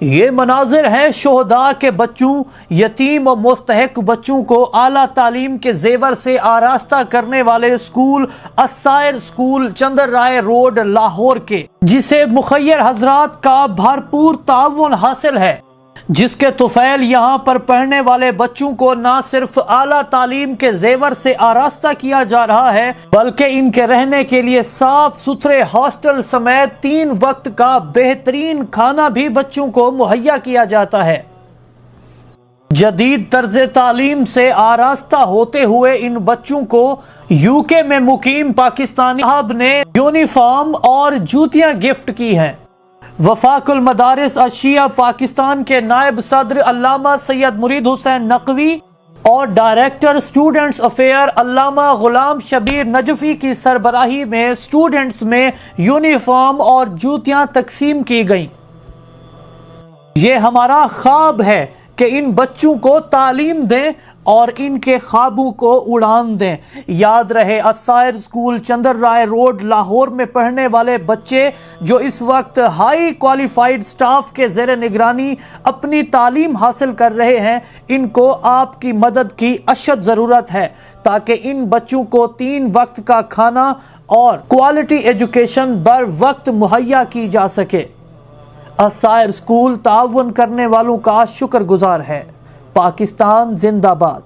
یہ مناظر ہیں شہداء کے بچوں، یتیم و مستحق بچوں کو اعلیٰ تعلیم کے زیور سے آراستہ کرنے والے اسکول السائر اسکول چندر رائے روڈ لاہور کے، جسے مخیر حضرات کا بھرپور تعاون حاصل ہے، جس کے طفیل یہاں پر پڑھنے والے بچوں کو نہ صرف اعلیٰ تعلیم کے زیور سے آراستہ کیا جا رہا ہے بلکہ ان کے رہنے کے لیے صاف ستھرے ہاسٹل سمیت 3 وقت کا بہترین کھانا بھی بچوں کو مہیا کیا جاتا ہے۔ جدید طرز تعلیم سے آراستہ ہوتے ہوئے ان بچوں کو UK میں مقیم پاکستانی صاحب نے یونیفارم اور جوتیاں گفٹ کی ہیں۔ وفاق المدارس اشیاء پاکستان کے نائب صدر علامہ سید مرید حسین نقوی اور ڈائریکٹر اسٹوڈنٹس افیئر علامہ غلام شبیر نجفی کی سربراہی میں اسٹوڈنٹس میں یونیفارم اور جوتیاں تقسیم کی گئیں۔ یہ ہمارا خواب ہے کہ ان بچوں کو تعلیم دیں اور ان کے خوابوں کو اڑان دیں۔ یاد رہے، السائر اسکول چندر رائے روڈ لاہور میں پڑھنے والے بچے جو اس وقت ہائی کوالیفائیڈ سٹاف کے زیر نگرانی اپنی تعلیم حاصل کر رہے ہیں، ان کو آپ کی مدد کی اشد ضرورت ہے تاکہ ان بچوں کو 3 وقت کا کھانا اور کوالٹی ایجوکیشن بر وقت مہیا کی جا سکے۔ السائر اسکول تعاون کرنے والوں کا شکر گزار ہے۔ پاکستان زندہ باد۔